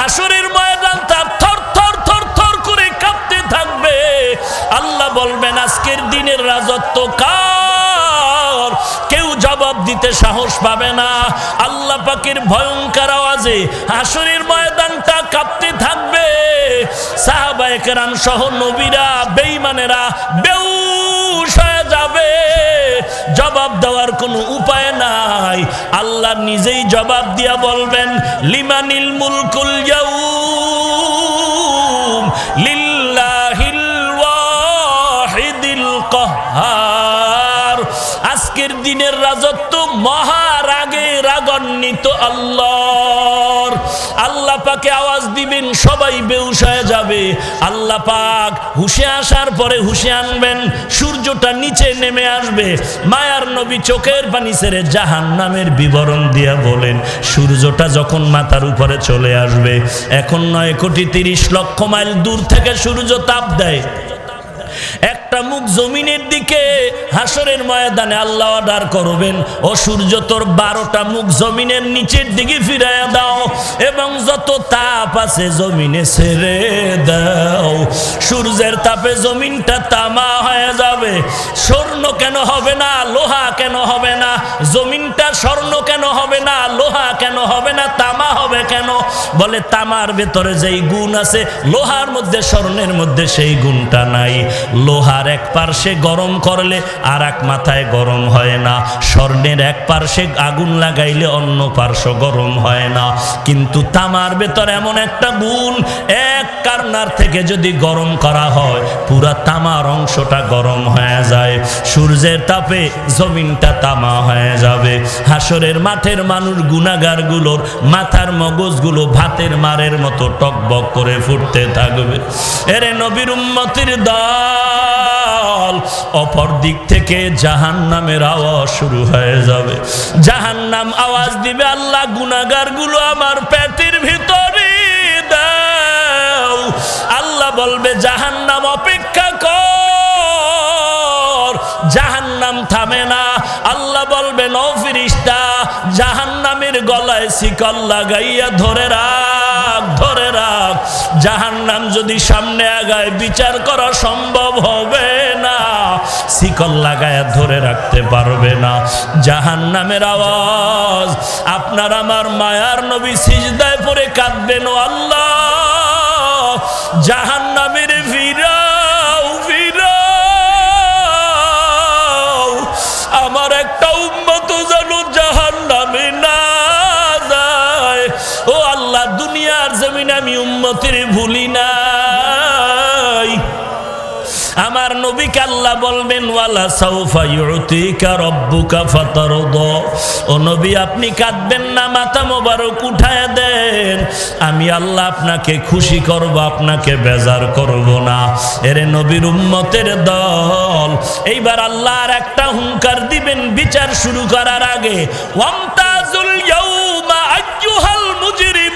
হাসরের ময়দানটা থর থর থর থর করে কাঁপতে থাকবে। আল্লাহ বলবেন আজকের দিনের রাজত্ব কার? কেউ জবাব দিতে সাহস পাবে না। আল্লাহ পাকের ভয়ঙ্কর আওয়াজে হাসরের ময়দানটা কাঁপতে থাকবে। সাহাবায়ে কেরাম সহ নবীরা বেঈমানেরা বেহুশ হয়ে যাবে। জবাব দেওয়ার কোনো উপায় নাই। আল্লাহ নিজেই জবাব দিয়া বলবেন লিমানিল মুলকুল ইয়াউম লিল্লাহিল ওয়াহিদিল কাহ্হার। আজকের দিনের রাজত্ব মহারাগে রাগান্বিত আল্লাহর। আল্লাহ পাকে আওয়াজ দিবেন, সবাই বেহুশ হয়ে যাবে। আল্লাহ পাক হুশে আসার পরে হুশে আনবেন, সূর্যটা নিচে নেমে আসবে। মায়ার নবী চোখের পানি ছেড়ে জাহান্নামের বিবরণ দিয়া বলেন, সূর্যটা যখন মাথার উপরে চলে আসবে, এখন 9,30,00,000 মাইল দূর থেকে সূর্য তাপ দেয়। একটা মুখ জমিনের দিকে হাসরের ময়দানে আল্লাহ অর্ডার করবেন, ও সূর্য তোর 12টা মুখ জমিনের নিচের দিকে ফিরাইয়া দাও এবং যত তাপ আছে জমিনে ছেড়ে দাও। সূর্যের তাপে জমিনটা তামা হয়ে যাবে। স্বর্ণ কেন হবে না? লোহা কেন হবে না? জমিনটা স্বর্ণ কেন হবে না? লোহা কেন হবে না? তামা হবে কেন? বলে তামার ভেতরে যেই গুণ আছে লোহার মধ্যে স্বর্ণের মধ্যে সেই গুণটা নাই। লোহার এক পার্শ্বে গরম করলে আর এক মাথায় গরম হয় না। স্বর্ণের এক পার্শ্বে আগুন লাগাইলে অন্য পার্শ্ব গরম হয় না। কিন্তু তামার ভেতর এমন একটা গুণ, এক কারনার থেকে যদি গরম করা হয় পুরা তামার অংশটা গরম হয়ে যায়। সূর্যের তাপে জমিনটা তামা হয়ে যাবে। হাসরের মাঠের মানুষ গুনাহগারগুলোর মাথার মগজগুলো ভাতের মারের মতো টকবক করে ফুটতে থাকবে। এরে নবীর উম্মতের দল, অপর দিক থেকে জাহান্নামের আওয়াজ শুরু হয়ে যাবে। জাহান্নাম আওয়াজ দিবে, আল্লাহ গুনাহগারগুলো আমার পেটের ভিতরে দাও। আল্লাহ বলবে জাহান্নাম অপেক্ষা কর। জাহান্নাম থামে না। আল্লাহ বলবেন ও ফেরেশতা, জাহান্নামের গলায় শিকল লাগাইয়া ধরে রাখ, ধরে রাখ। জাহান্নাম যদি সামনে আগায় বিচার করা সম্ভব হবে না, শিকল লাগাইয়া ধরে রাখতে পারবে না। জাহান্নামের আওয়াজ, আপনার আমার মায়ার নবী সিজদায় পড়ে কাঁদবেন, ও আল্লাহ জাহান্নামের ফিরাও, ফিরাও। আমার একটা উম্মত যেন জাহান্নামে না যায়। ও আল্লাহ, দুনিয়ার জমিনে আমি উম্মতের ভুলি নাই। আমার নবীকে আল্লাহ বলবেন ওয়ালা সাউফা ইউতিকা রাব্বুকা ফাতারদা। ও নবী, আপনি কাঁদবেন না, মাথা মোবারক উঠায় দেন। আমি আল্লাহ আপনাকে খুশি করব, আপনাকে বেজার করব না। এরে নবীর উম্মতের দল, এইবার আল্লাহ আর একটা হুঙ্কার দিবেন বিচার শুরু করার আগে, ওয়ামতাজুল ইয়াউমা আইয়ুহাল মুজরিমুন।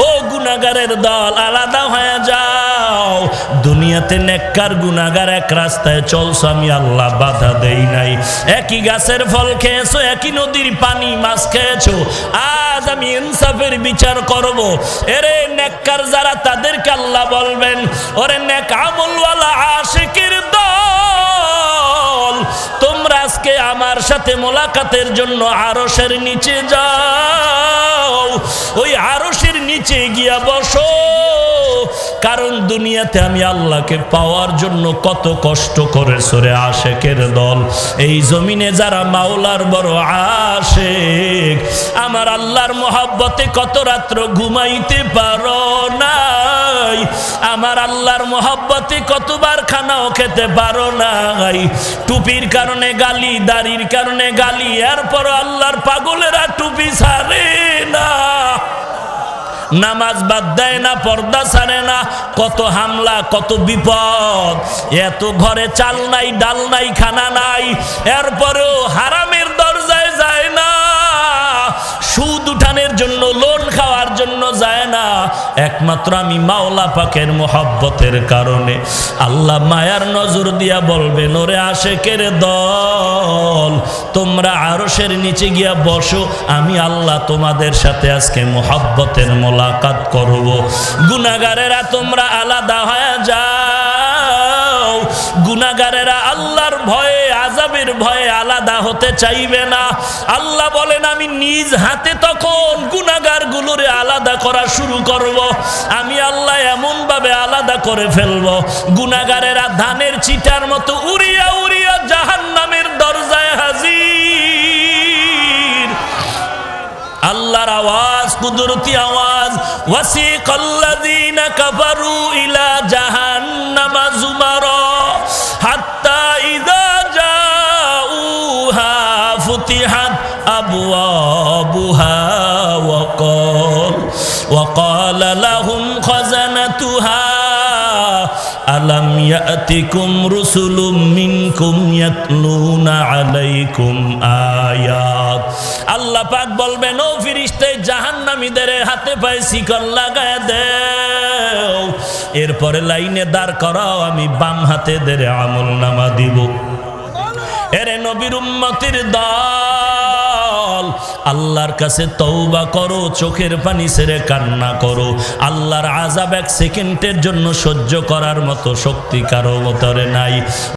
ও গুনাহগারের দল, আলাদা হয়ে যাও। দুনিয়াতে নেককার গুনাহগার এক রাস্তায় চলছো, আমি আল্লাহ বাধা দেই নাই। একই গাছের ফল খেয়েছো, একই নদীর পানি মাছ খেয়েছো। আজ আমি ইনসাফের বিচার করব। এরে নেককার যারা, তাদেরকে আল্লাহ বলবেন, ওরে নেক আমলওয়ালা আশিকের দল, তোমরা আজকে আমার সাথে মোলাকাতের জন্য আরশের নিচে যাও। ওই আরশের নিচে গিয়া বসো। কারণ দুনিয়াতে আমি আল্লাহকে পাওয়ার জন্য কত কষ্ট করেছো রে আশেকের দল। এই জমিনে যারা মাওলার বড় আশেক, আমার আল্লাহর মহব্বতে কত রাত্র ঘুমাইতে পারো নাই। আমার আল্লাহর মহব্বতে কতবার খানাও খেতে পারো নাই। টুপির কারণে গালি, দাড়ির কারণে গালি, এরপর আল্লাহর পাগলেরা টুপি ছাড়ে না, নামাজ বাদ দেয় না, পর্দা ছাড়ে না। কত হামলা, কত বিপদ। এত ঘরে চাল নাই, ডাল নাই, খানা নাই, এরপরেও হারামের দরজায় যায় না। সুদ উঠানের জন্য, লোন খাওয়ার জন্য যায় না একমাত্র আমি মাওলা পাকের মোহাব্বতের কারণে। আল্লাহ মায়ার নজর দিয়া বলবেন, ওরে আশেকের দল, তোমরা আরশের নিচে গিয়া বসো, আমি আল্লাহ তোমাদের সাথে আজকে মোহাব্বতের মোলাকাত করব। গুনাহগারেরা তোমরা আলাদা হয়ে যাও। গুনাহগারেরা আল্লাহর ভয়ে, আযাবের ভয়ে আলাদা হতে চাইবে না। আল্লাহ বলেন, আমি নিজ হাতে তখন গুনাহগারগুলোরে আলাদা করা শুরু করব। আমি আল্লাহ এমন ভাবে আলাদা করে ফেলব, গুনাহগারেরা ধানের চিটার মতো উড়িয়া উড়িয়া জাহান্নামের দরজায় হাজির। আল্লাহর আওয়াজ, কুদরতি আওয়াজ, ওয়াসিকাল্লাযীনা কাফারু ইলা জাহান্নামা যুমারা হাত্তা ইযা জাউহা ফুতিহাত আবওয়াবুহা ওয়াকালা লাহুম খাযানাতুহা আলাম ইয়াতিকুম রুসুলুম মিনকুম ইয়াতলুনা আলাইকুম আয়াত। আল্লাহ পাক বলবেন, ও ফেরেশতা, জাহান্নামীদের হাতে পায়ে শিকল লাগায় দেও, এরপরে লাইনে দাঁড় করাও, আমি বাম হাতে দেরে আমলনামা দিব। এরে নবীর উম্মতের দল, আল্লাহর কাছে তওবা করো, চোখের পানি ছেড়ে কান্না করো। আল্লাহর আযাব এক সেকেন্ডের জন্য সহ্য করার মতো শক্তি কারো ভিতরে নাই।